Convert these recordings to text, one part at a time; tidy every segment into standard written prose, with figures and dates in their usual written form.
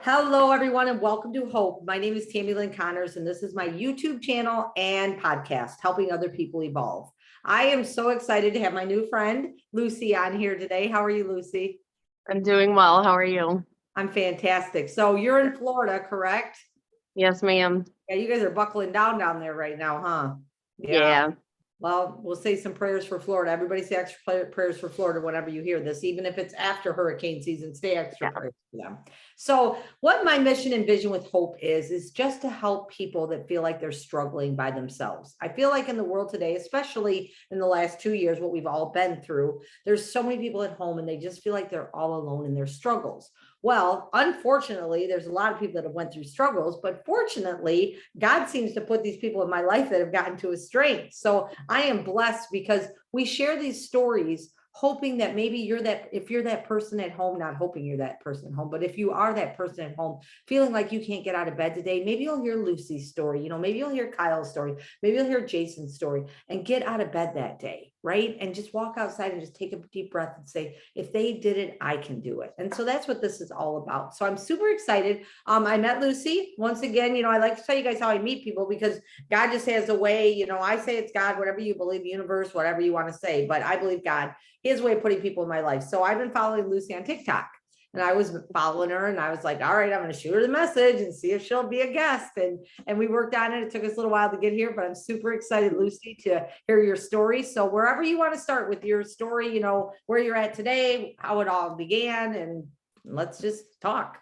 Hello, everyone, and welcome to Hope. My name is Tammy Lynn Connors, and this is my YouTube channel and podcast, helping other people evolve. I am so excited to have my new friend, Lucy, on here today. How are you, Lucy? I'm doing well. How are you? I'm fantastic. So you're in Florida, correct? Yes, ma'am. Yeah, you guys are buckling down there right now, huh? Yeah. Yeah. Well, we'll say some prayers for Florida. Everybody say extra prayers for Florida whenever you hear this, even if it's after hurricane season, stay extra Yeah. prayers for them. So what my mission and vision with Hope is just to help people that feel like they're struggling by themselves. I feel like in the world today, especially in the last 2 years, what we've all been through, there's so many people at home and they just feel like they're all alone in their struggles. Well, unfortunately, there's a lot of people that have went through struggles, but fortunately, God seems to put these people in my life that have gotten to a strength. So I am blessed because we share these stories, hoping that maybe if you're that person at home, not hoping you're that person at home, but if you are that person at home, feeling like you can't get out of bed today, maybe you'll hear Lucy's story, maybe you'll hear Kyle's story, maybe you'll hear Jason's story and get out of bed that day, right? And just walk outside and just take a deep breath and say, if they did it, I can do it. And so that's what this is all about. So I'm super excited. I met Lucy once again. I like to tell you guys how I meet people because God just has a way, I say it's God, whatever you believe, universe, whatever you want to say, but I believe God, his way of putting people in my life. So I've been following Lucy on TikTok and I was following her and I was like, all right, I'm going to shoot her the message and see if she'll be a guest. And we worked on it. It took us a little while to get here, but I'm super excited, Lucy, to hear your story. So wherever you want to start with your story, where you're at today, how it all began, and let's just talk.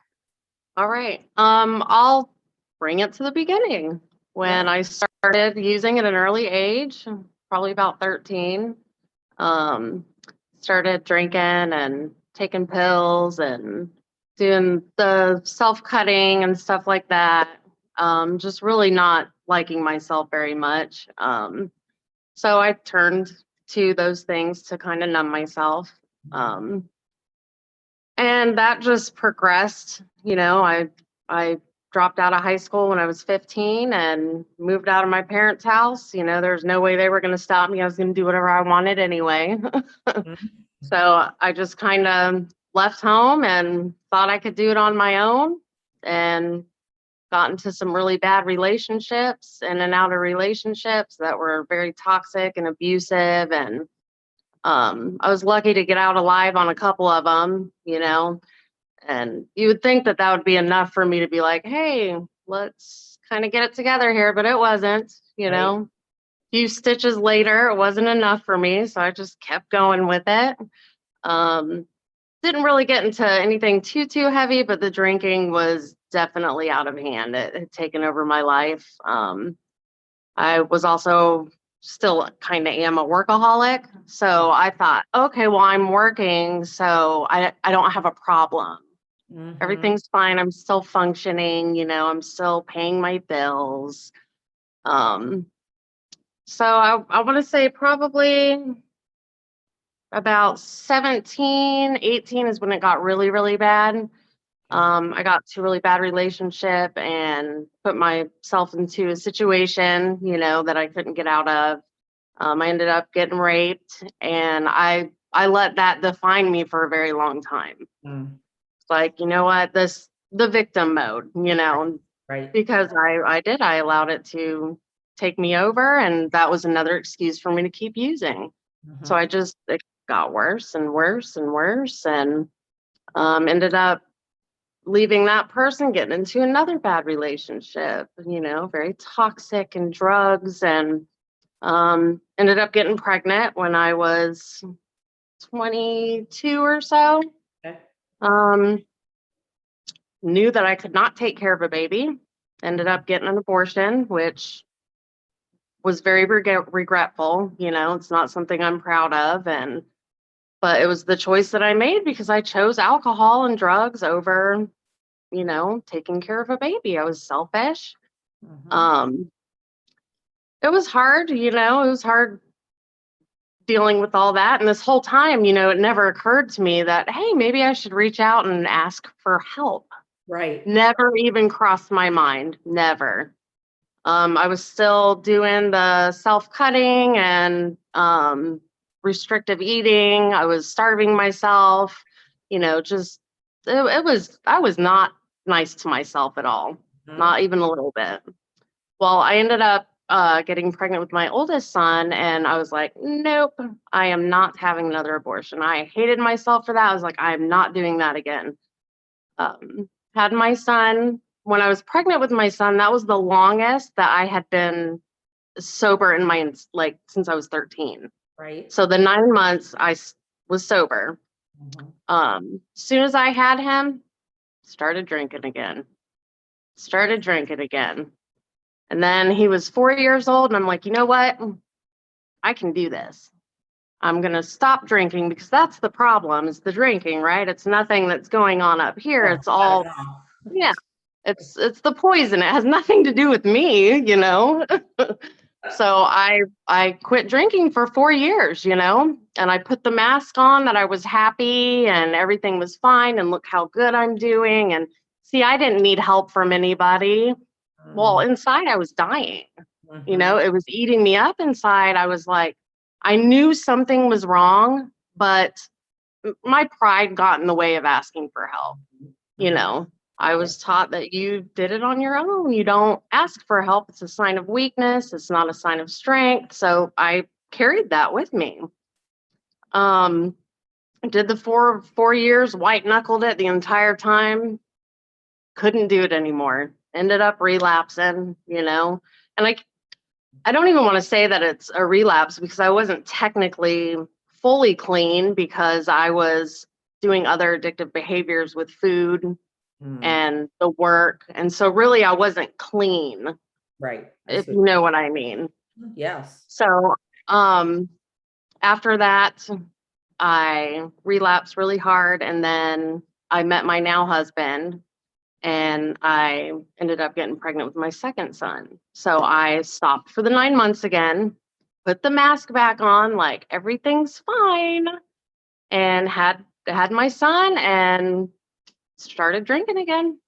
All right. I'll bring it to the beginning. When I started using at an early age, probably about 13, started drinking and taking pills and doing the self-cutting and stuff like that. Just really not liking myself very much. So I turned to those things to kind of numb myself. And that just progressed. I dropped out of high school when I was 15 and moved out of my parents' house. There's no way they were going to stop me. I was going to do whatever I wanted anyway. So I just kind of left home and thought I could do it on my own, and got into some really bad relationships, in and out of relationships that were very toxic and abusive. And I was lucky to get out alive on a couple of them, and you would think that that would be enough for me to be like, hey, let's kind of get it together here. But it wasn't, a few stitches later, it wasn't enough for me. So I just kept going with it. Didn't really get into anything too heavy, but the drinking was definitely out of hand. It had taken over my life. I was also still kind of am a workaholic. So I thought, okay, well, I'm working, so I don't have a problem. Everything's fine. I'm still functioning, I'm still paying my bills. So I want to say probably about 17, 18 is when it got really, really bad. I got to a really bad relationship and put myself into a situation, that I couldn't get out of. I ended up getting raped, and I let that define me for a very long time. It's like, you know what, the victim mode, right? Because I allowed it to take me over, and that was another excuse for me to keep using. So it got worse and worse and worse, and ended up leaving that person, getting into another bad relationship, very toxic and drugs, and ended up getting pregnant when I was 22 or so. Okay. Knew that I could not take care of a baby. Ended up getting an abortion, which was very regretful. It's not something I'm proud of, but it was the choice that I made because I chose alcohol and drugs over, taking care of a baby. I was selfish. It was hard, it was hard dealing with all that. And this whole time, it never occurred to me that, hey, maybe I should reach out and ask for help. Right. Never even crossed my mind. Never. I was still doing the self-cutting and restrictive eating. I was starving myself, I was not nice to myself at all, Mhm. not even a little bit. Well, I ended up getting pregnant with my oldest son, and I was like, nope, I am not having another abortion. I hated myself for that. I was like, I'm not doing that again. Had my son. When I was pregnant with my son, that was the longest that I had been sober in my, like, since I was 13. Right. So the 9 months was sober. Mhm. Soon as I had him, started drinking again. And then he was 4 years old, and I'm like, you know what? I can do this. I'm going to stop drinking, because that's the problem, is the drinking, right? It's nothing that's going on up here. Oh, It's not all, at all. yeah, it's the poison. It has nothing to do with me, you know? So I quit drinking for 4 years, you know, and I put the mask on that I was happy and everything was fine, and look how good I'm doing. And see, I didn't need help from anybody. Well, Mhm. inside I was dying. You know, Mhm. it was eating me up inside. I was like, I knew something was wrong, but my pride got in the way of asking for help. You Mhm. know, I Yeah. was taught that you did it on your own. You don't ask for help. It's a sign of weakness. It's not a sign of strength. So I carried that with me. Um, did the four years, white knuckled it the entire time. Couldn't do it anymore. Ended up relapsing, you know. And I don't even want to say that it's a relapse, because I wasn't technically fully clean, because I was doing other addictive behaviors with food Mm. and the work. And so really I wasn't clean, Right. I if see. you know what I mean. Yes. So um after that, I relapsed really hard, and then I met my now husband, and I ended up getting pregnant with my second son. So I stopped for the 9 months again, put the mask back on, like everything's fine, and had my son and started drinking again.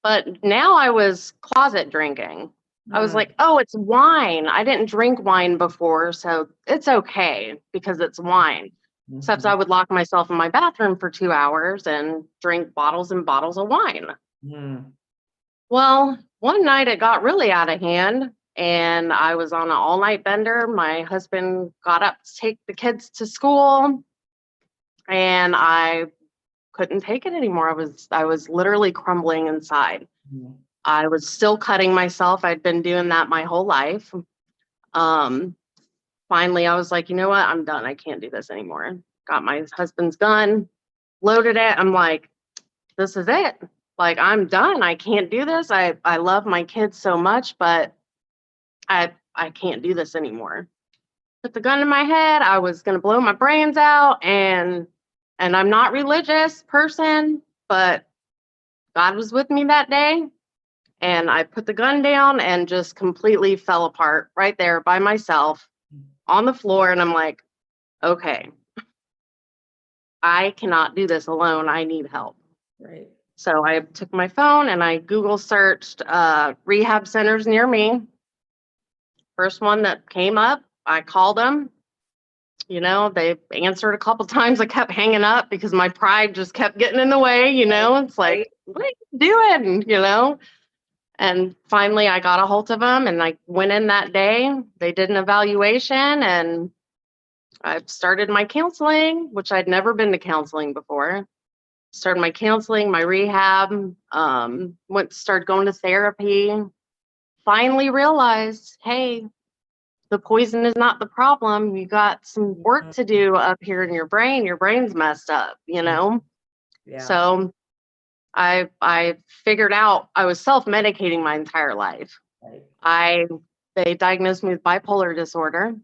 But now I was closet drinking. I was Mm. like, oh, it's wine. I didn't drink wine before, so it's okay because it's wine. Except I Mhm. would lock myself in my bathroom for 2 hours and drink bottles and bottles of wine. Mm. Well, one night it got really out of hand, and I was on an all night bender. My husband got up to take the kids to school, and I couldn't take it anymore. I was literally crumbling inside. Mm. I was still cutting myself. I'd been doing that my whole life. Um, Finally, I was like, you know what? I'm done. I can't do this anymore. Got my husband's gun, loaded it. I'm like, this is it. Like, I'm done. I can't do this. I love my kids so much, but I can't do this anymore. Put the gun in my head. I was gonna blow my brains out, and I'm not religious person, but God was with me that day. And I put the gun down and just completely fell apart right there by myself on the floor. And I'm like, okay, I cannot do this alone. I need help. Right. So I took my phone and I Google searched rehab centers near me. First one that came up, I called them. You know, they answered a couple times. I kept hanging up because my pride just kept getting in the way. You know, it's like, Right. what are you doing? You know, and finally, I got a hold of them, and I went in that day. They did an evaluation, and I started my counseling, which I'd never been to counseling before. Started my counseling, my rehab, started going to therapy. Finally realized, hey, the poison is not the problem. You got some work Mhm. to do up here in your brain. Your brain's messed up, you know? Yeah. So I figured out I was self-medicating my entire life. Right. I They diagnosed me with bipolar disorder.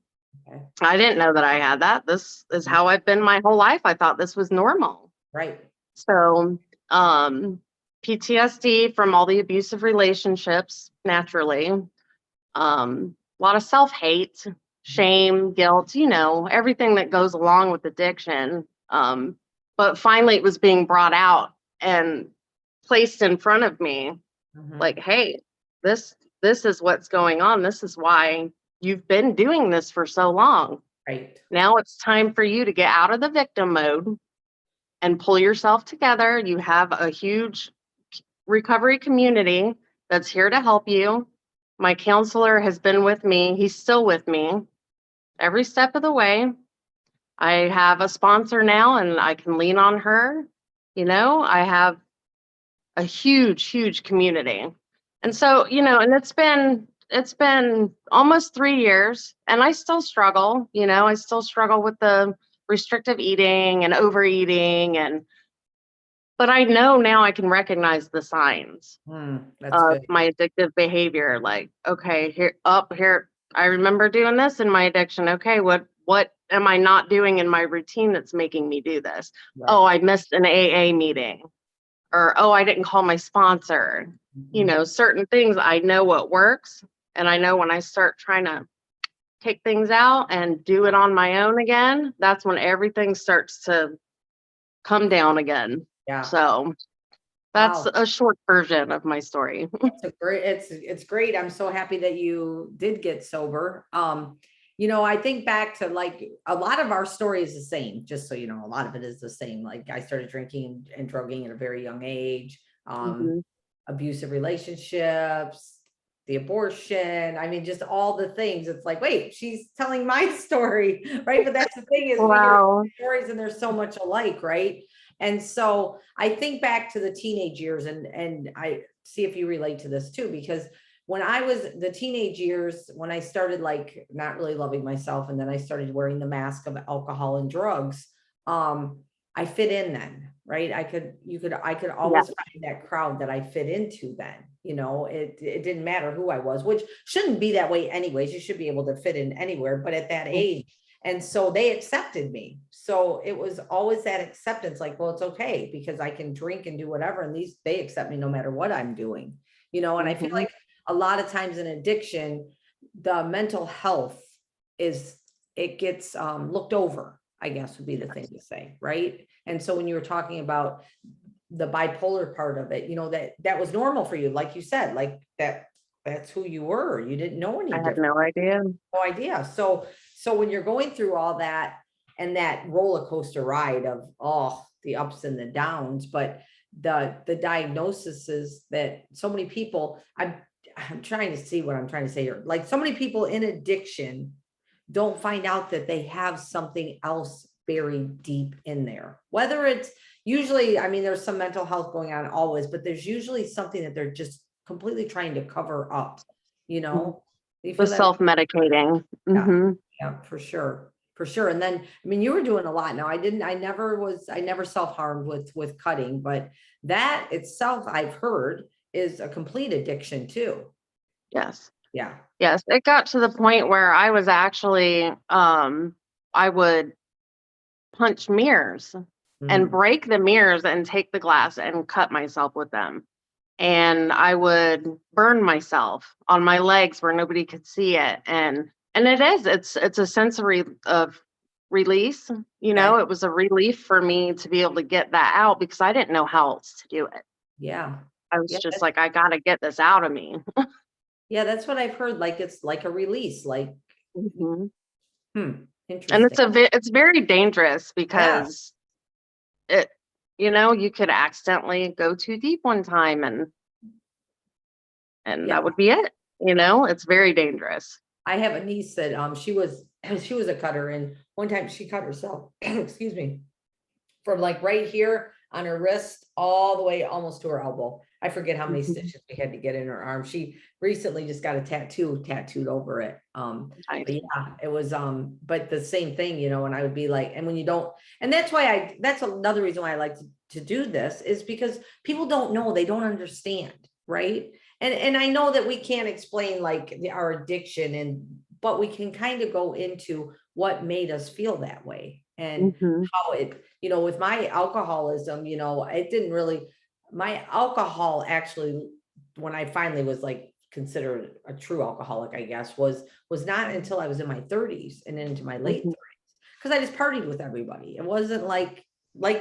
Okay. I didn't know that I had that. This is how I've been my whole life. I thought this was normal. Right. So, um, PTSD from all the abusive relationships, naturally. A lot of self-hate, shame, guilt, you know, everything that goes along with addiction. But finally it was being brought out and placed in front of me, Mhm. like, hey, this is what's going on. This is why you've been doing this for so long. Right. Now it's time for you to get out of the victim mode and pull yourself together. You have a huge recovery community that's here to help you. My counselor has been with me. He's still with me every step of the way. I have a sponsor now and I can lean on her. I have a huge, huge community. And so, and it's been almost 3 years and I still struggle, I still struggle with the restrictive eating and overeating but I know now I can recognize the signs That's of good. my addictive behavior. Like, okay, here, I remember doing this in my addiction. Okay, what am I not doing in my routine that's making me do this? Oh, Right. I missed an AA meeting, or oh, I didn't call my sponsor. Mhm. Certain things I know what works, and I know when I start trying to take things out and do it on my own again, that's when everything starts to come down again. Yeah. So that's Wow. a short version of my story. It's great. I'm so happy that you did get sober. I think back to like a lot of our story is the same, just so you know, a lot of it is the same. Like I started drinking and drugging at a very young age, Mhm. abusive relationships, the abortion. I mean, just all the things. It's like, wait, she's telling my story, right? But that's the thing is we hear Wow. stories and there's so much alike, right? And so I think back to the teenage years and I see if you relate to this too, because when I was the teenage years, when I started like not really loving myself, and then I started wearing the mask of alcohol and drugs, I fit in then, right? I could Yeah. always find that crowd that I fit into then. It didn't matter who I was, which shouldn't be that way anyways. You should be able to fit in anywhere, but at that age, and so they accepted me. So it was always that acceptance, like, well, it's okay because I can drink and do whatever. And they accept me no matter what I'm doing, and I feel Mhm. like a lot of times in addiction, the mental health is, it gets looked over, I guess would be the thing to say, right? And so when you were talking about the bipolar part of it, that was normal for you, like you said, like that's who you were. You didn't know any I had different. no idea. No idea. So when you're going through all that and that roller coaster ride of the ups and the downs, but the diagnosis is that so many people, I'm trying to see what I'm trying to say here. Like so many people in addiction don't find out that they have something else buried deep in there. Whether it's usually, I mean, there's some mental health going on always, but there's usually something that they're just completely trying to cover up, you Mhm. know? You The feel that? self-medicating. Yeah, Mhm. yeah, for sure. For sure. And then, I mean, you were doing a lot. Now, I never self-harmed with cutting, but that itself, I've heard, is a complete addiction too. Yes. Yeah. Yes. It got to the point where I was actually, I would punch mirrors and Mm, break the mirrors and take the glass and cut myself with them. And I would burn myself on my legs where nobody could see it. And it's a sensory of release. okay. It was a relief for me to be able to get that out because I didn't know how else to do it. Yeah. I was Yeah. just like, I gotta get this out of me. Yeah. That's what I've heard. Like it's like a release, like, Mhm. And interesting. it's very dangerous Yeah. because it, you could accidentally go too deep one time and Yeah. that would be it. It's very dangerous. I have a niece that she was a cutter, and one time she cut herself, excuse me, from like right here on her wrist all the way almost to her elbow. I forget how many Mhm. stitches we had to get in her arm. She recently just got a tattoo tattooed over it. But Nice. yeah, it was but the same thing, and I would be like, and when you don't, and that's another reason why I like to do this is because people don't know, they don't understand, right? And I know that we can't explain like our addiction but we can kind of go into what made us feel that way and Mhm. how it, with my alcoholism, it didn't really, my alcohol actually, when I finally was like considered a true alcoholic, I guess, was not until I was in my 30s and into my late Mhm. 30s. Because I just partied with everybody. It wasn't like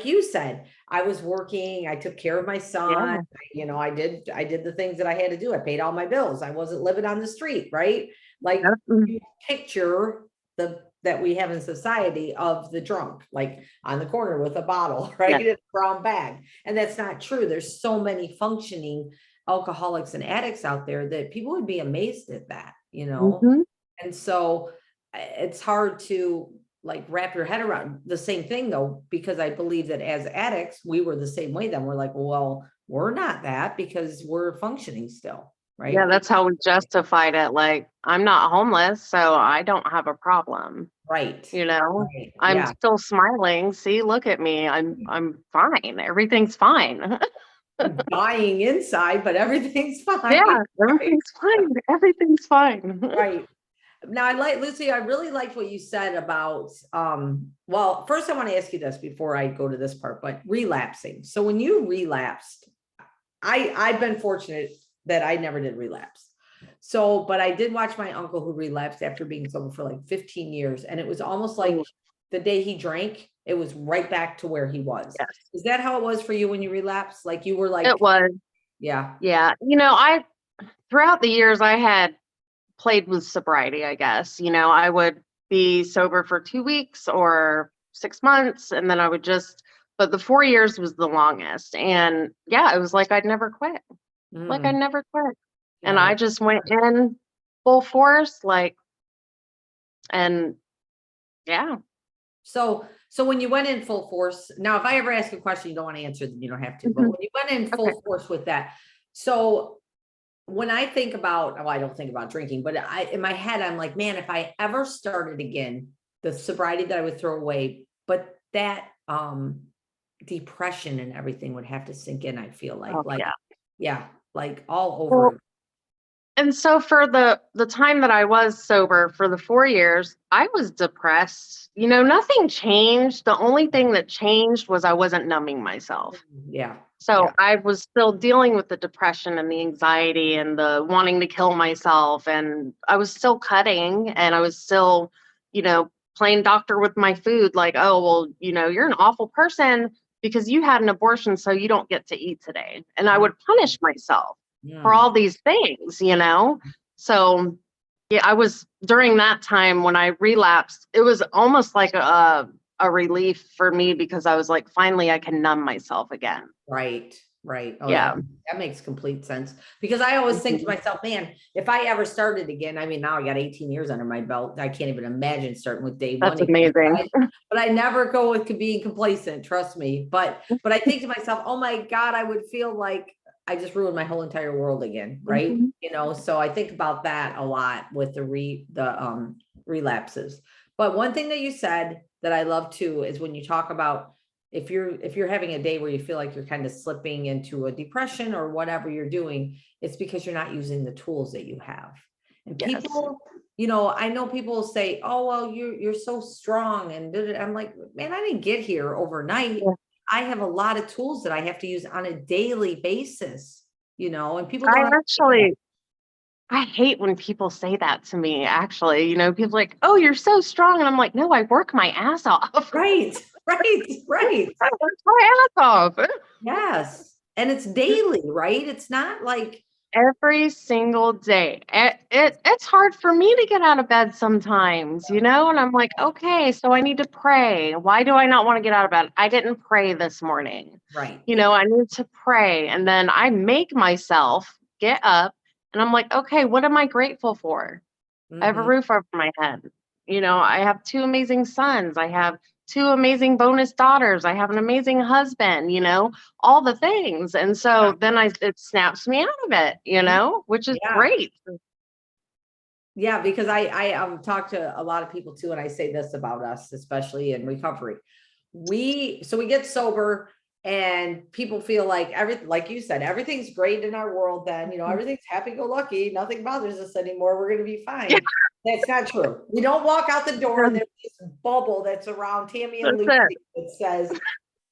you said, I was working, I took care of my son, Yeah. I did the things that I had to do. I paid all my bills. I wasn't living on the street, right? Like Yep. Mm. you picture that we have in society of the drunk, like on the corner with a bottle, Yeah. right? brown bag. And that's not true. There's so many functioning alcoholics and addicts out there that people would be amazed at that, you know? Mhm. And so it's hard to like wrap your head around the same thing though, because I believe that as addicts, we were the same way then. We're like, well, we're not that because we're functioning still, Yeah, right? that's how we justified it. Like, I'm not homeless, so I don't have a problem. Right. You know, Right. I'm Yeah. still smiling. See, look at me. I'm fine. Everything's fine. Dying inside, but everything's Yeah, fine. Right. everything's fine. Everything's fine. Right. Now I like Lucy, I really liked what you said about well, first I want to ask you this before I go to this part, but relapsing. So when you relapsed, I've been fortunate that I never did relapse. So, but I did watch my uncle who relapsed after being sober for like 15 years. And it was almost like Oh, the day he drank, it was right back to where he was. yes, Is that how it was for you when you relapsed? Like you were like, it was. yeah. Yeah. I throughout the years I had played with sobriety, I guess. I would be sober for 2 weeks or 6 months, and then I would but the 4 years was the longest. And yeah, it was like I'd never quit. Like I Mm, never quit. And got I it. just went in full force, and yeah. So when you went in full force, now if I ever ask a question you don't want to answer, then you don't have to. But Mhm. when you went in Okay. full force with that, so when I think about, well, I don't think about drinking, but in my head, I'm like, man, if I ever started again, the sobriety that I would throw away, but that depression and everything would have to sink in, I feel Oh like, yeah. yeah, like all Well, over. and so for the time that I was sober for the 4 years, I was depressed. Nothing changed. The only thing that changed was I wasn't numbing myself. Yeah. So Yeah. I was still dealing with the depression and the anxiety and the wanting to kill myself. And I was still cutting, and I was still, playing doctor with my food. Like, oh, well, you're an awful person because you had an abortion, so you don't get to eat today. And I would punish myself for Mm. all these things. So yeah, I was during that time when I relapsed, it was almost like a relief for me because I was like, finally, I can numb myself again. Right, right. Oh, Yeah. that makes complete sense. Because I always think to Mhm. myself, man, if I ever started again, I mean, now I got 18 years under my belt. I can't even imagine starting with day one That's again. amazing. But I never go with being complacent, trust me. But I think to myself, oh my God, I would feel like I just ruined my whole entire world again, right? Mhm. So I think about that a lot with the relapses. But one thing that you said that I love too is when you talk about if you're having a day where you feel like you're kind of slipping into a depression or whatever you're doing, it's because you're not using the tools that you have. And Yes. people, I know people say, oh, well, you're so strong. And I'm like, man, I didn't get here overnight. Yeah. I have a lot of tools that I have to use on a daily basis, and people I don't understand that. actually, I hate when people say that to me, actually. People like, oh, you're so strong. And I'm like, no, I work my ass off. Right, right, right. I work my ass off. Yes. And it's daily, right? It's not like, Every single day. It's hard for me to get out of bed sometimes. And I'm like, okay, so I need to pray. Why do I not want to get out of bed? I didn't pray this morning. right. I need to pray. And then I make myself get up, and I'm like, okay, what am I grateful for? I have a Mhm. roof over my head. I have two amazing sons. I have two amazing bonus daughters. I have an amazing husband, all the things. And so then it snaps me out of it, which is Yeah. great. Yeah, because I talk to a lot of people too, and I say this about us, especially in recovery. We get sober and people feel like everything, like you said, everything's great in our world, then everything's happy-go-lucky, nothing bothers us anymore, we're gonna be Yeah, fine. That's not true. You don't walk out the door and there's this bubble that's around Tammy and that's it. Lucy that says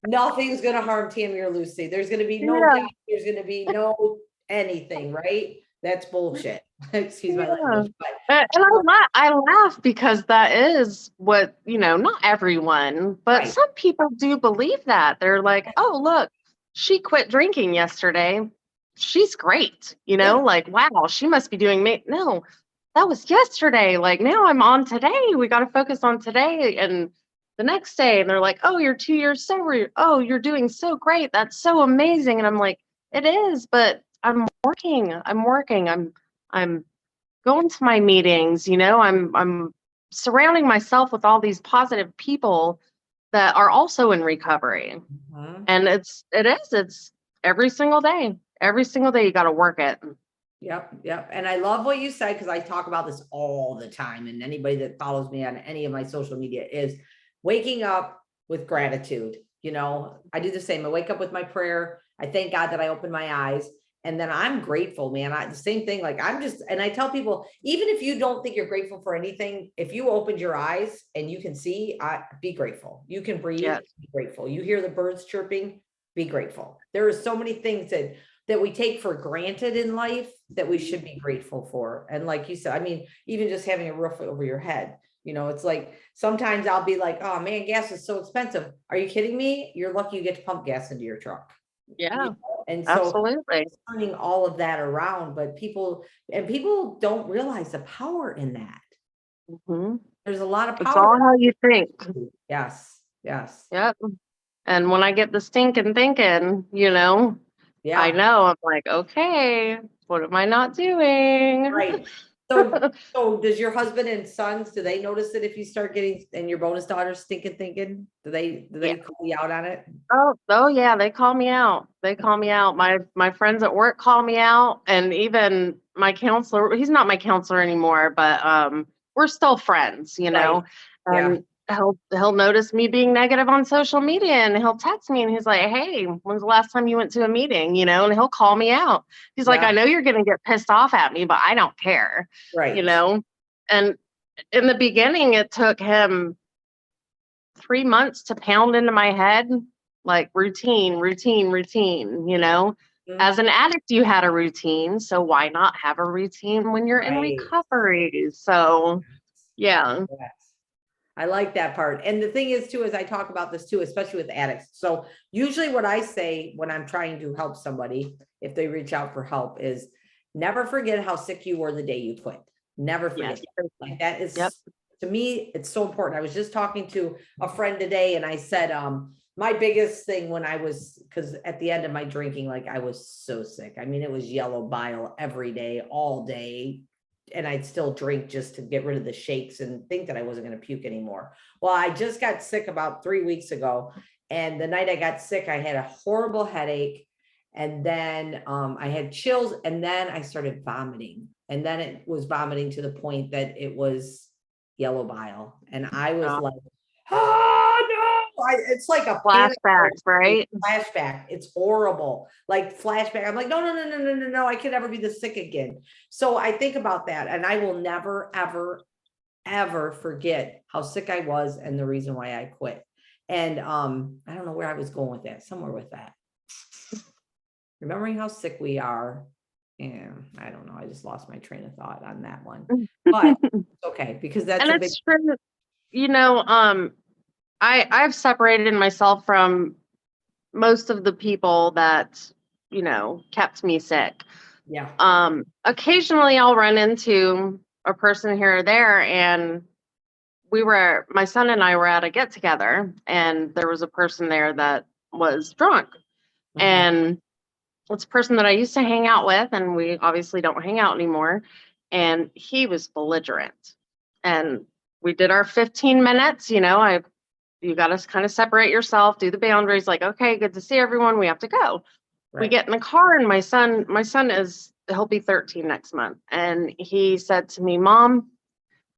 nothing's gonna harm Tammy or Lucy. There's gonna be no Yeah. death, there's gonna be no anything, right? That's bullshit. Excuse my Yeah. language, but And I laugh because that is what, not everyone, but right. some people do believe that. They're like, oh, look, she quit drinking yesterday. She's great. Yeah. Like, wow, she must be doing me. No, that was yesterday. Like, now I'm on today. We got to focus on today. And the next day and they're like, oh, you're 2 years sober. Oh, you're doing so great. That's so amazing. And I'm like, it is, but I'm working. I'm going to my meetings, I'm surrounding myself with all these positive people that are also in recovery. Mhm. And it's every single day. Every single day you got to work it. Yep, yep. And I love what you said, because I talk about this all the time. And anybody that follows me on any of my social media is waking up with gratitude. I do the same. I wake up with my prayer. I thank God that I opened my eyes. And then I'm grateful, man. The same thing. Like and I tell people, even if you don't think you're grateful for anything, if you opened your eyes and you can see, be grateful. You can breathe, Yes. be grateful. You hear the birds chirping, be grateful. There are so many things that we take for granted in life that we should be grateful for. And like you said, I mean, even just having a roof over your head, it's like, sometimes I'll be like, oh man, gas is so expensive. Are you kidding me? You're lucky you get to pump gas into your truck. Yeah, And so absolutely. turning all of that around, but people don't realize the power in that. Hmm. There's a lot of It's power. all how you think. Yes. Yes. Yep. And when I get the stinking thinking, I Yeah. know I'm like, okay, what am I not doing? Right. So does your husband and sons, do they notice it if you start getting, and your bonus daughter's stinking thinking? Do they Yeah. call you out on it? Oh yeah, they call me out. They call me out. My friends at work call me out, and even my counselor, he's not my counselor anymore, but we're still friends, Right. Yeah. And he'll notice me being negative on social media and he'll text me and he's like, "Hey, when's the last time you went to a meeting?" And he'll call me out. He's like, "I Yeah. know you're gonna get pissed off at me, but I don't care." You Right. know? And in the beginning it took him 3 months to pound into my head, like routine, routine, routine, Mhm. As an addict, you had a routine. So why not have a routine when you're in Right. recovery? So, yeah. Yes. I like that part. And the thing is too, is I talk about this too, especially with addicts. So usually what I say when I'm trying to help somebody, if they reach out for help, is never forget how sick you were the day you quit. Never forget Yes. that. Like that Yep. is, to me, it's so important. I was just talking to a friend today and I said, my biggest thing when I was, because at the end of my drinking, like I was so sick. I mean, it was yellow bile every day, all day, and I'd still drink just to get rid of the shakes and think that I wasn't going to puke anymore. Well, I just got sick about 3 weeks ago. And the night I got sick, I had a horrible headache. And then I had chills, and then I started vomiting. And then it was vomiting to the point that it was yellow bile. And I was Oh, like, oh no. It's like a panic flashbacks, right? flashback. It's horrible. Like flashback. I'm like, no, no, no, no, no, no, no. I can never be this sick again. So I think about that, and I will never, ever, ever forget how sick I was and the reason why I quit. And I don't know where I was going with that, somewhere with that. Remembering how sick we are. And I don't know. I just lost my train of thought on that one. But it's okay, because that's And a big it's true, you know, um, I've separated myself from most of the people that, kept me sick. yeah. Occasionally I'll run into a person here or there, and my son and I were at a get together, and there was a person there that was drunk. Mhm. And it's a person that I used to hang out with, and we obviously don't hang out anymore. And he was belligerent. And we did our 15 minutes, you got to kind of separate yourself, do the boundaries, like, okay, good to see everyone. We have to go. We Right. get in the car, and he'll be 13 next month. And he said to me, "Mom,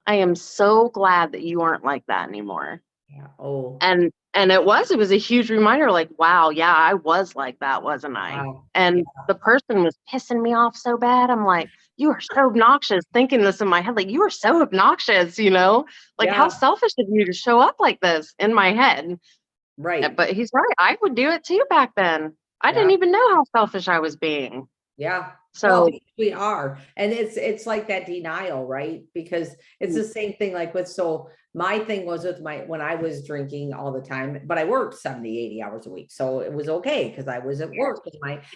I am so glad that you aren't like that anymore." Yeah. Oh, And it was a huge reminder, like, wow, yeah, I was like that, wasn't I? wow. Yeah. And the person was pissing me off so bad. I'm like, you are so obnoxious, thinking this in my head, like, you are so obnoxious, like, how Yeah. selfish of you to show up like this in my head. Right. But he's right. I would do it too back then. I Yeah. didn't even know how selfish I was being. Yeah. Well, So, we are. And it's like that denial, right? Because it's the same thing like so my thing was with when I was drinking all the time, but I worked 70, 80 hours a week. So it was okay because I was at work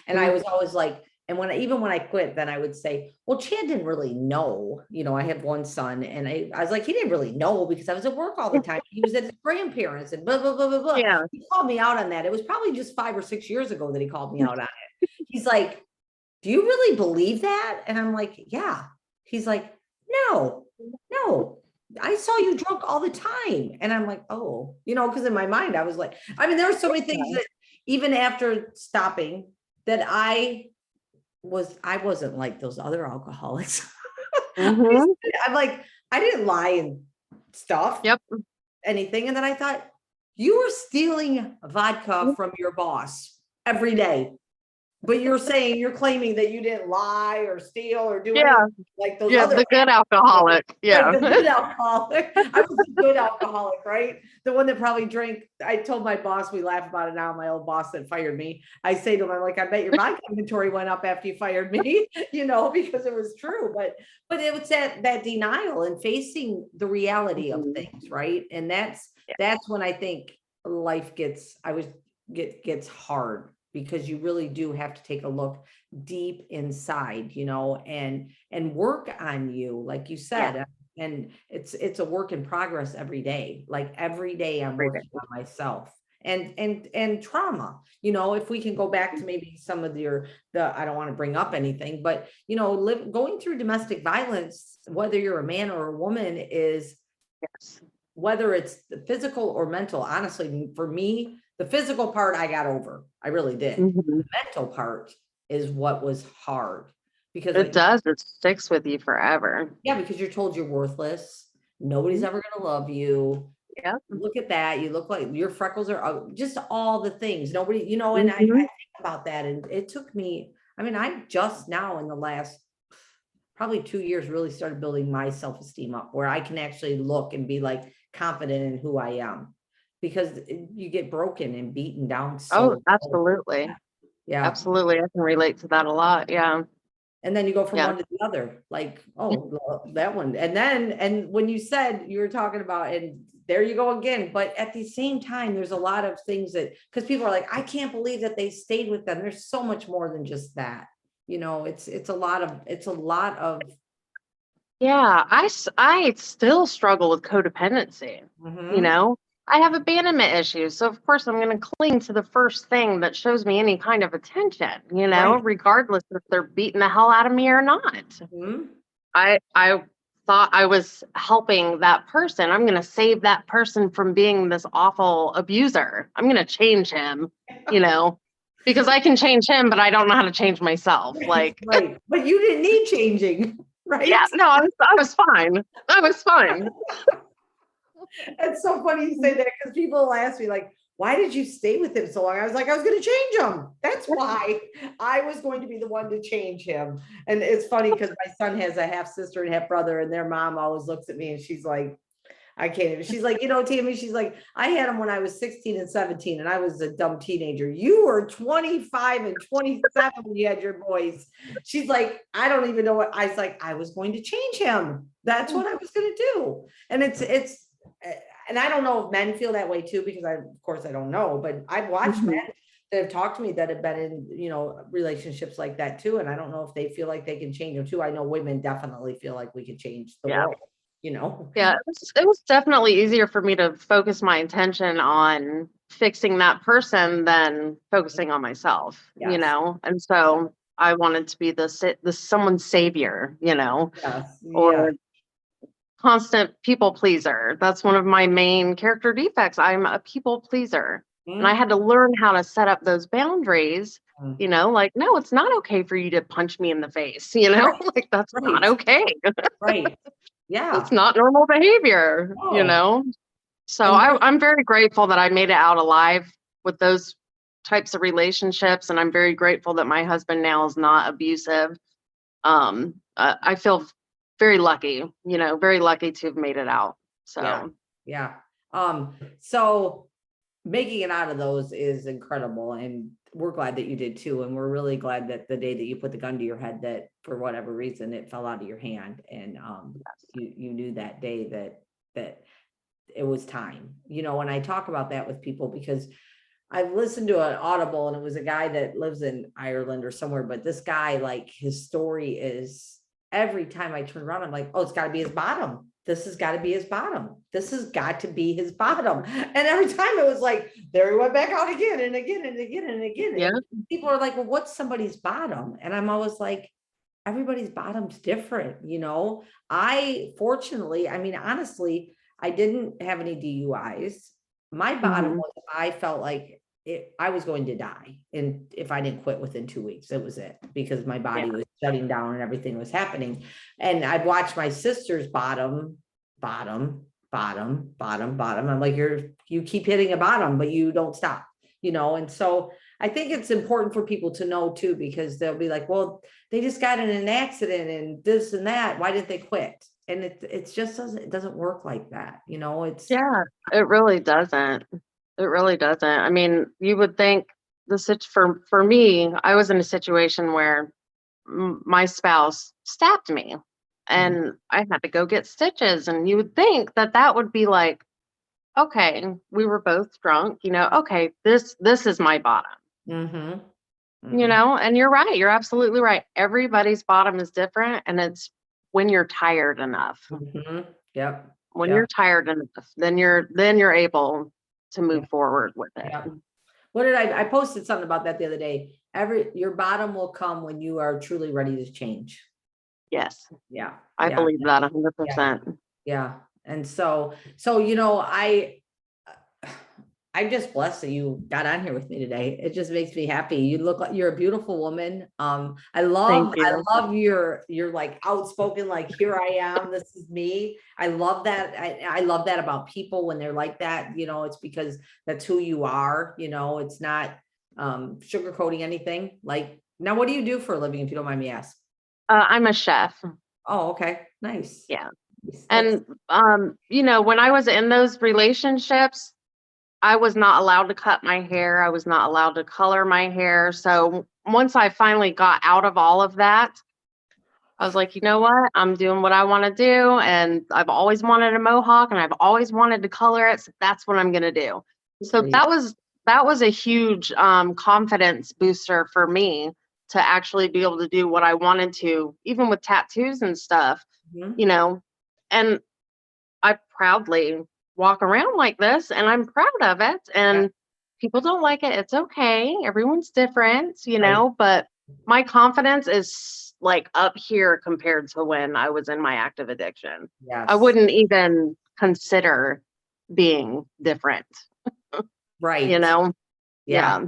and I was always like, And even when I quit, then I would say, well, Chad didn't really know, I have one son, and I was like, he didn't really know because I was at work all the time. He was at his grandparents and blah, blah, blah, blah, blah. Yeah. He called me out on that. It was probably just 5 or 6 years ago that he called me out on it. He's like, do you really believe that? And I'm like, yeah. He's like, no, I saw you drunk all the time. And I'm like, oh, because in my mind, I was like, there were so many things that even after stopping that I wasn't like those other alcoholics. Mm-hmm. I'm like, I didn't lie and stuff. Yep. Anything. And then I thought, you were stealing vodka from your boss every day. But you're claiming that you didn't lie or steal or do anything like those other. The good alcoholic. Yeah. Right, the good alcoholic. I was the good alcoholic, right? The one that probably drank. I told my boss, we laugh about it now, my old boss that fired me. I say to him, I'm like, I bet your vodka inventory went up after you fired me, because it was true. But it was that denial and facing the reality of things, right? And that's when I think life gets hard, because you really do have to take a look deep inside, and work on you, like you said. And it's a work in progress every day. Like every day I'm working on myself and trauma, if we can go back to maybe some of I don't want to bring up anything, but going through domestic violence, whether you're a man or a woman, is whether it's physical or mental. Honestly, for me, the physical part I got over. I really did. The mental part is what was hard, because it sticks with you forever. Yeah, because you're told you're worthless. Nobody's ever going to love you. Yeah. Look at that. You look like your freckles are just all the things. Nobody, and I think about that. And it took me, I just now in the last probably 2 years really started building my self-esteem up, where I can actually look and be like confident in who I am, because you get broken and beaten down. Absolutely. Yeah. Absolutely. I can relate to that a lot. Yeah. And then you go from one to the other, like, oh, that one. And when you said you were talking about, and there you go again, but at the same time, there's a lot of things because people are like, I can't believe that they stayed with them. There's so much more than just that. It's a lot of. Yeah. I still struggle with codependency. I have abandonment issues. So of course I'm going to cling to the first thing that shows me any kind of attention, Right. regardless if they're beating the hell out of me or not. I thought I was helping that person. I'm going to save that person from being this awful abuser. I'm going to change him, because I can change him, but I don't know how to change myself. Like, right. But you didn't need changing, right? Yeah, no, I was fine. I was fine. It's so funny you say that, because people will ask me, like, why did you stay with him so long? I was like, I was going to change him. That's why I was going to be the one to change him. And it's funny because my son has a half sister and half brother, and their mom always looks at me and she's like, I can't even. She's like, Tammy, she's like, I had him when I was 16 and 17 and I was a dumb teenager. You were 25 and 27 when you had your boys. She's like, I don't even know what. I was like, I was going to change him. That's what I was going to do. And and I don't know if men feel that way too, because of course I don't know, but I've watched men that have talked to me that have been in, relationships like that too. And I don't know if they feel like they can change them too. I know women definitely feel like we can change the world. Yeah, it was definitely easier for me to focus my attention on fixing that person than focusing on myself, and so I wanted to be the someone's savior, or constant people pleaser. That's one of my main character defects. I'm a people pleaser, and I had to learn how to set up those boundaries. Like, no, it's not okay for you to punch me in the face. Like, that's not okay. Right. Yeah. It's not normal behavior, So I'm very grateful that I made it out alive with those types of relationships. And I'm very grateful that my husband now is not abusive. I feel very lucky, very lucky to have made it out. So, yeah. So making it out of those is incredible. And we're glad that you did too. And we're really glad that the day that you put the gun to your head, that for whatever reason, it fell out of your hand. And you knew that day that it was time, and I talk about that with people because I've listened to an Audible, and it was a guy that lives in Ireland or somewhere, but this guy, like, his story is, every time I turn around, I'm like, oh, it's got to be his bottom. This has got to be his bottom. This has got to be his bottom. And every time it was like, there he went back out again and again and again and again. Yeah. And people are like, well, what's somebody's bottom? And I'm always like, everybody's bottom's different, you know? Fortunately, I mean, honestly, I didn't have any DUIs. My bottom Mhm. was, I felt like I was going to die. And if I didn't quit within 2 weeks, it was it, because my Yeah. body was shutting down and everything was happening. And I'd watch my sister's bottom, bottom, bottom, bottom, bottom. I'm like, you keep hitting a bottom, but you don't stop, you know? And so I think it's important for people to know too, because they'll be like, well, they just got in an accident and this and that. Why did they quit? And it's just it doesn't work like that. You know, Yeah, it really doesn't. It really doesn't. I mean, you would think for me, I was in a situation where my spouse stabbed me Mhm, and I had to go get stitches. And you would think that that would be like, okay, we were both drunk, okay, this is my bottom, mhm, mhm, and you're right. You're absolutely right. Everybody's bottom is different. And it's when you're tired enough. mhm. Yep, When yep, you're tired enough, then you're able to yep, move forward with it. yep. What did I posted something about that the other day. Your bottom will come when you are truly ready to change. Yes, Yeah, I yeah, believe that yeah, 100%. yeah. And so, I'm just blessed that you got on here with me today. It just makes me happy. You look like you're a beautiful woman. I Thank love, you. your like outspoken, like, here I am, this is me. I love that. I love that about people when they're like that, it's because that's who you are, it's not sugarcoating anything. Like, now, what do you do for a living, if you don't mind me asking? I'm a chef. Oh, okay. Nice. Yeah. Nice. That's And, when I was in those relationships, I was not allowed to cut my hair. I was not allowed to color my hair. So once I finally got out of all of that, I was like, you know what? I'm doing what I want to do. And I've always wanted a mohawk and I've always wanted to color it. So that's what I'm going to do. good for So you. that was a huge confidence booster for me to actually be able to do what I wanted to, even with tattoos and stuff, you Mhm. know. And I proudly walk around like this and I'm proud of it. Yeah, And people don't like it. It's okay. Everyone's different, right. but my confidence is like up here compared to when I was in my active addiction. I Yes. wouldn't even consider being different, you Right. know? Yeah. Yeah.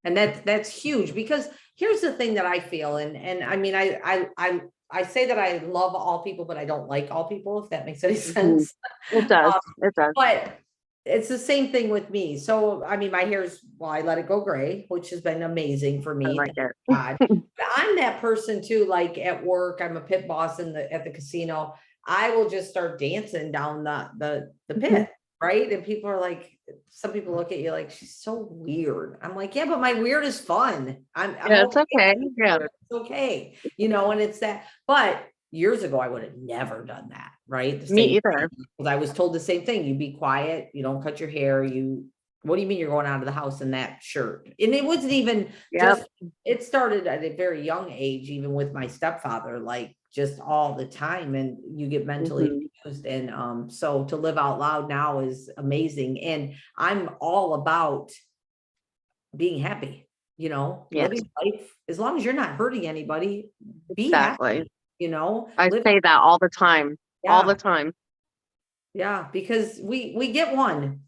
And that's huge, because here's the thing that I feel, and I mean, I say that I love all people, but I don't like all people, if that makes any Mhm. sense. It does. Um, It does. but it's the same thing with me. So, I mean, my hair's, well, I let it go gray, which has been amazing for I me. like Thank it. God. But I'm that person too, like at work, I'm a pit boss at the casino. I will just start dancing down the Mhm. pit, right? And people are like, some people look at you like, she's so weird. I'm like, yeah, but my weird is fun. I'm Yeah, it's okay. okay. Yeah. It's okay, and it's that. But years ago, I would have never done that, right? The Me same either. thing, because I was told the same thing. You be quiet, you don't cut your hair, what do you mean you're going out of the house in that shirt? And it wasn't even Yep. just, it started at a very young age, even with my stepfather, like, just all the time, and you get mentally Hmm. abused. And so to live out loud now is amazing. And I'm all about being happy, Yes, living life, as long as you're not hurting anybody, be exactly. happy, I live. say that all the time. All the Yeah, time. yeah, because we get one,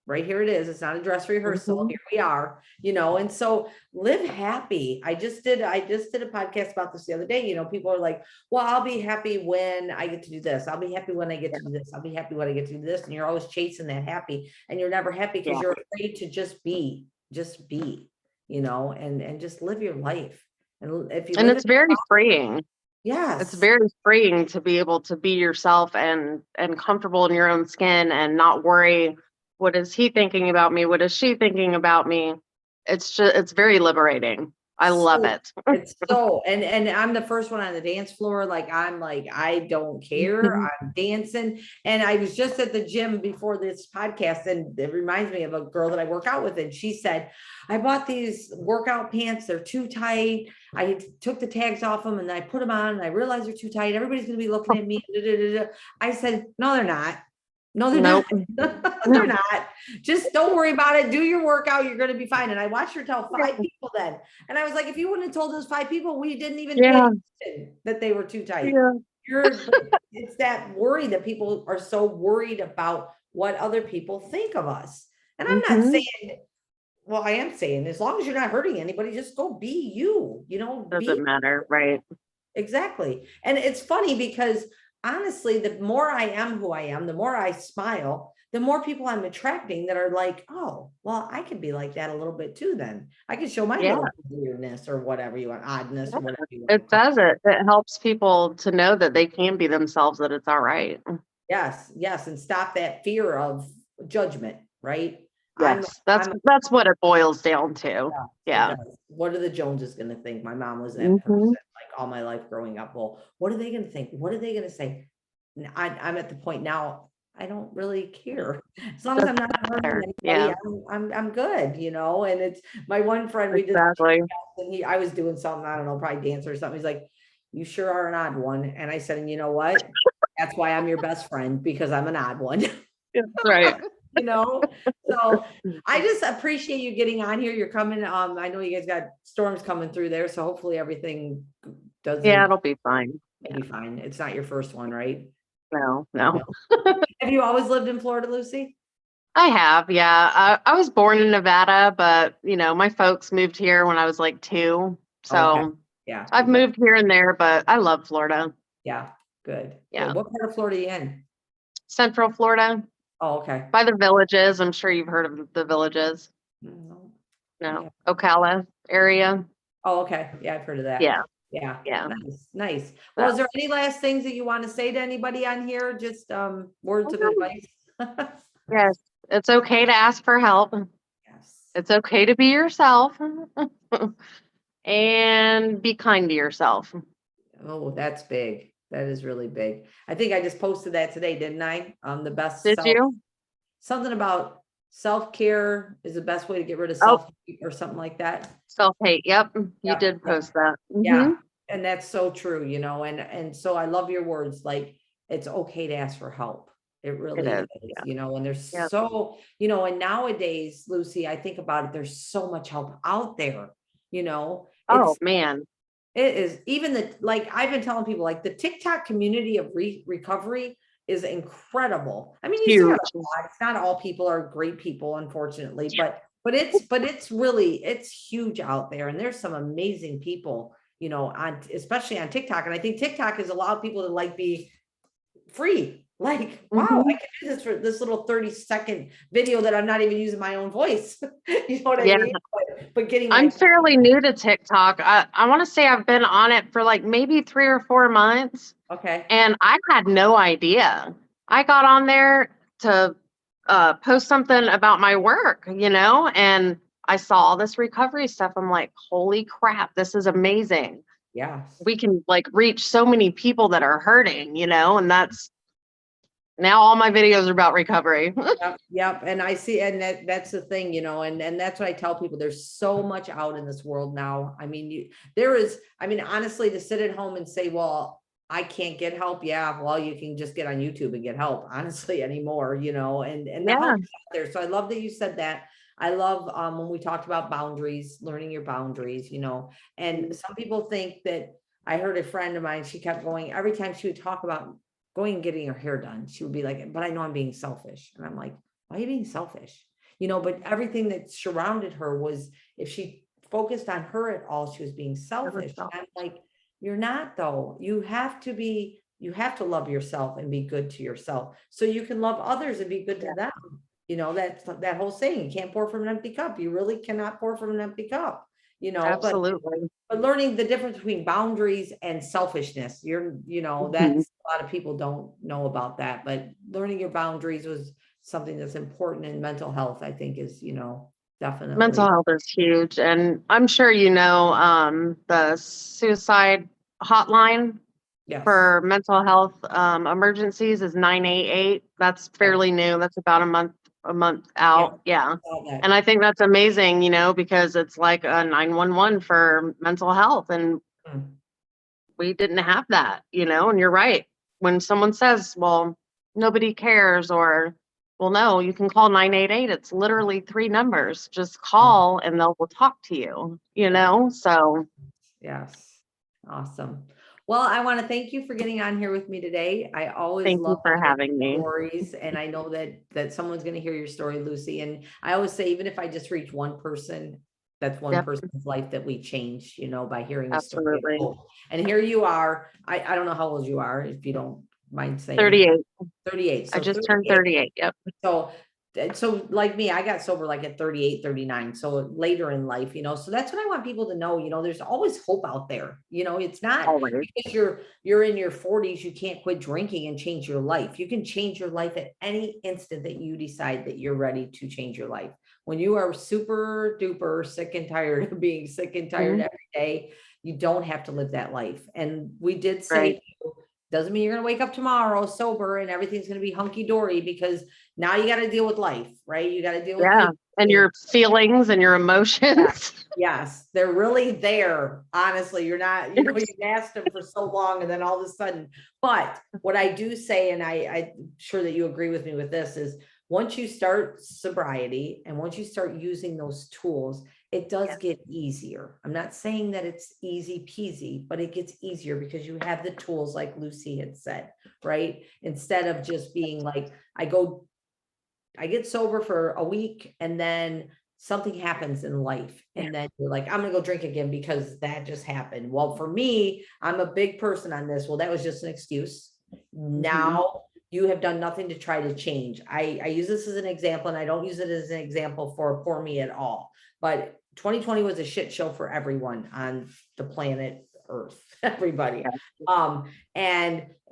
right here. It is, it's not a dress rehearsal. Mhm. Here we are, and so live happy. I just did a podcast about this the other day. People are like, well, I'll be happy when I get to do this, I'll be happy when I get Yeah. to do this, I'll be happy when I get to do this, and you're always chasing that happy, and you're never happy because Yeah. you're afraid to just be, and just live your life. And if you And live it's it, very freeing. It's yes, very freeing to be able to be yourself and comfortable in your own skin and not worry, what is he thinking about me? What is she thinking about me? It's very liberating. I love So it. it's so, and I'm the first one on the dance floor. Like, I'm like, I don't care. I'm dancing. And I was just at the gym before this podcast, and it reminds me of a girl that I work out with. And she said, I bought these workout pants. They're too tight. I took the tags off them and I put them on and I realized they're too tight. Everybody's going to be looking at me. Da, da, da, da. I said, no, they're not. No, they're not. Nope. They're not. Just don't worry about it. Do your workout. You're going to be fine. And I watched her tell 5 people then. And I was like, if you wouldn't have told those 5 people, we didn't even pay Yeah. attention that they were too tight. Yeah. It's that worry that people are so worried about what other people think of us. And I'm not Mhm. saying, well, I am saying, as long as you're not hurting anybody, just go be you, be Doesn't matter, right? exactly. And it's funny because honestly, the more I am who I am, the more I smile, the more people I'm attracting that are like, oh, well, I can be like that a little bit too. Then I can show my Yeah. little weirdness or whatever you want, oddness or whatever you want. It does it. It helps people to know that they can be themselves, that it's all right. Yes, yes, and stop that fear of judgment, right? Yes, I'm that's what it boils down to. it Yeah. does. What are the Joneses going to think? My mom was that person Mhm. like all my life growing up. Well, what are they going to think? What are they going to say? I'm at the point now, I don't really care. As long as I'm not hurting There. Yeah, anybody, I'm good, and it's my one friend, we did the exactly. podcast, and I was doing something, I don't know, probably dance or something. He's like, you sure are an odd one. And I said, and you know what? That's why I'm your best friend, because I'm an odd one. That's right. So I just appreciate you getting on here. You're coming. I know you guys got storms coming through there, so hopefully everything Yeah, doesn't it'll be fine. be fine. It's not your first one, right? No, no. Have you always lived in Florida, Lucy? I have, yeah. I was born in Nevada, but my folks moved here when I was like 2. Okay. So Yeah. I've moved here and there, but I love Florida. Yeah. Good. Yeah. Good. What part of Florida are you in? Central Florida, Oh, okay. by the Villages. I'm sure you've heard of the Villages. No. No, Yeah. Ocala area. Oh, okay. Yeah, I've heard of that. Yeah, Yeah. yeah. Nice. Nice. Well, is there any last things that you want to say to anybody on here? Just words of advice? Yes, it's okay to ask for help. Yes. It's okay to be yourself and be kind to yourself. Oh, that's big. That is really big. I think I just posted that today, didn't I? The best Did you? something about self-care is the best way to get rid of Oh, self-hate or something like that. self-hate. Yep, you Yeah, did yeah, post that. yeah. And that's so true, and so I love your words, like it's okay to ask for help. It It really is. is, Yeah. and there's Yeah. so, and nowadays, Lucy, I think about it, there's so much help out there, Oh it's man. it is even like I've been telling people, like the TikTok community of recovery is incredible. I mean, you still got Huge. a lot. It's not all people are great people, unfortunately, but it's really, it's huge out there. And there's some amazing people, especially on TikTok. And I think TikTok has allowed people to like be free. Like, wow, I Mhm. can do this for this little 30-second video that I'm not even using my own voice. You know what I Yeah. mean? But getting I'm my fairly new to TikTok. I want to say I've been on it for like maybe 3 or 4 months, okay. and I had no idea. I got on there to post something about my work, and I saw all this recovery stuff. I'm like, holy crap, this is amazing. Yes. We can like reach so many people that are hurting, and that's now all my videos are about recovery. Yep, yep. And I see, and that's the thing, and that's what I tell people. There's so much out in this world now. I mean, honestly, to sit at home and say, well, I can't get help. Yeah, well, you can just get on YouTube and get help, honestly, anymore, and the Yeah, help is out there. So I love that you said that. I love when we talked about boundaries, learning your boundaries, and some people think that I heard a friend of mine, she kept going every time she would talk about going and getting her hair done. She would be like, but I know I'm being selfish. And I'm like, why are you being selfish? But everything that surrounded her was, if she focused on her at all, she was being selfish. And I'm like, you're not though. You have to love yourself and be good to yourself so you can love others and be good to them. That's that whole saying, you can't pour from an empty cup. You really cannot pour from an empty cup, but absolutely. learning the difference between boundaries and selfishness, Mhm. that's a lot of people don't know about that, but learning your boundaries was something that's important in mental health, I think is, Definitely. Mental health is huge. And I'm sure you know, the suicide hotline Yes. for mental health emergencies is 988. That's Yes. fairly new. That's about a month Yeah. out. Yeah. Saw that. And I think that's amazing, you know, because it's like a 911 for mental health. And Mm. we didn't have that, you know, and you're right. When someone says, well, nobody cares, or, well, no, you can call 988. It's literally three numbers. Just Yeah. call and they'll will talk to you, you Yeah. know? So Yes. Awesome. Well, I want to thank you for getting on here with me today. I always thank you love to for hear having me. stories, and I know that someone's going to hear your story, Lucy. And I always say, even if I just reach one person, that's one Yep, person's life that we change, by hearing a story of absolutely. hope. And here you are. I don't know how old you are, if you don't mind saying. 38. 38. I So just turned 38. 38. Yep. So, so like me, I got sober like at 38, 39. So later in life, so that's what I want people to know, there's always hope out there. It's not Always. because you're in your 40s, you can't quit drinking and change your life. You can change your life at any instant that you decide that you're ready to change your life. When you are super duper sick and tired of being sick and tired Mhm. every day, you don't have to live that life. And we did Right. say, doesn't mean you're going to wake up tomorrow sober and everything's going to be hunky dory, because now you got to deal with life, right? You got to deal with Yeah. people. And your feelings and your emotions. Yes, they're really there. Honestly, you're not, you've asked them for so long and then all of a sudden. But what I do say, and I'm sure that you agree with me with this, is once you start sobriety and once you start using those tools, it does Yes. get easier. I'm not saying that it's easy peasy, but it gets easier because you have the tools, like Lucy had said, right? Instead of just being like, I get sober for a week and then something happens in life. And then you're like, I'm going to go drink again because that just happened. Well, for me, I'm a big person on this. Well, that was just an excuse. Mhm. Now you have done nothing to try to change. I use this as an example, and I don't use it as an example for me at all. But 2020 was a shit show for everyone on the planet Earth, everybody. Yeah.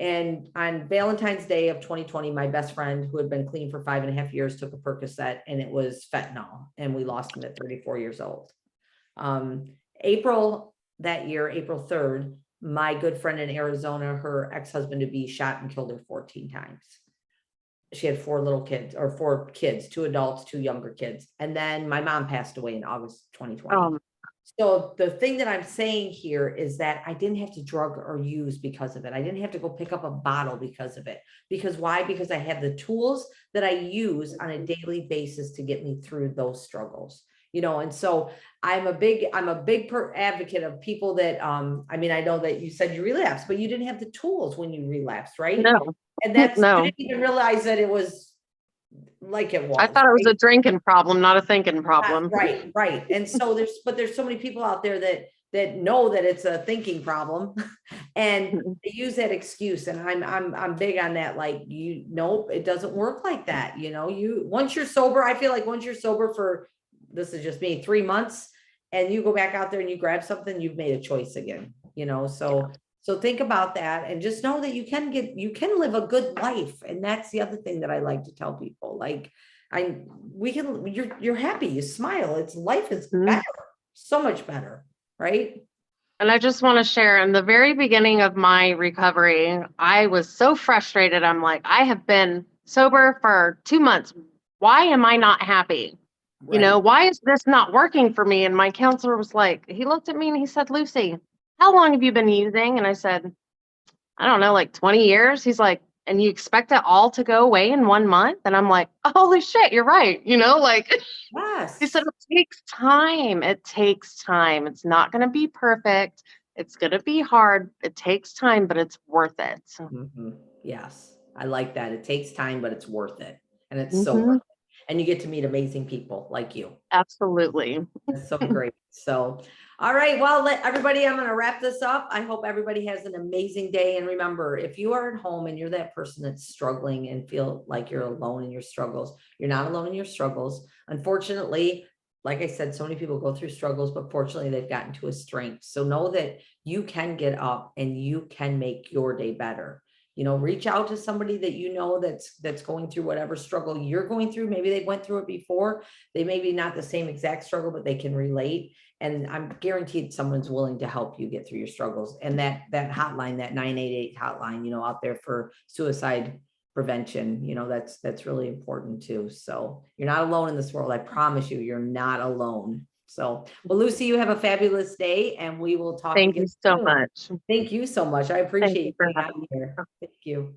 And on Valentine's Day of 2020, my best friend, who had been clean for 5.5 years, took a Percocet, and it was fentanyl, and we lost him at 34 years old. April that year, April 3rd, my good friend in Arizona, her ex-husband to be, shot and killed her 14 times. She had 4 kids, 2 adults, 2 younger kids. And then my mom passed away in August 2020. Um, So the thing that I'm saying here is that I didn't have to drug or use because of it. I didn't have to go pick up a bottle because of it. Because why? Because I have the tools that I use on a daily basis to get me through those struggles. And so I'm a big advocate of people that, I mean, I know that you said you relapsed, but you didn't have the tools when you relapsed, right? no, And you no. didn't even realize that it was like it I was, thought it was right? a drinking problem, not a thinking problem. Right. And so there's so many people out there that know that it's a thinking problem and they use that excuse. And I'm big on that. Like, nope, it doesn't work like that. Once you're sober, I feel like once you're sober for, this is just me, 3 months, and you go back out there and you grab something, you've made a choice again, so think about that and just know that you can live a good life. And that's the other thing that I like to tell people. Like, you're happy, you smile. Life is Mhm. better, so much better, right? And I just want to share, in the very beginning of my recovery, I was so frustrated. I'm like, I have been sober for 2 months. Why am I not happy? Right. Why is this not working for me? And my counselor was like, he looked at me and he said, Lucy, how long have you been using? And I said, I don't know, like 20 years. He's like, and you expect it all to go away in 1 month? And I'm like, holy shit, you're right. Like, he said, Yes. it takes time. It takes time. It's not going to be perfect. It's going to be hard. It takes time, but it's worth it. Mhm. Yes, I like that. It takes time, but it's worth it. And it's so Hmm. worth it. And you get to meet amazing people like you. Absolutely. That's so great. So, all right. Well, let everybody, I'm going to wrap this up. I hope everybody has an amazing day. And remember, if you are at home and you're that person that's struggling and feel like you're alone in your struggles, you're not alone in your struggles. Unfortunately, like I said, so many people go through struggles, but fortunately they've gotten to a strength. So know that you can get up and you can make your day better. reach out to somebody that that's going through whatever struggle you're going through. Maybe they went through it before. They may be not the same exact struggle, but they can relate. And I'm guaranteed someone's willing to help you get through your struggles. And that hotline, that 988 hotline, out there for suicide prevention, that's really important too. So you're not alone in this world. I promise you, you're not alone. So, well, Lucy, you have a fabulous day, and we will talk Thank again you so soon. much. Thank you so much. I Thank appreciate you you for being having on here. Thank you.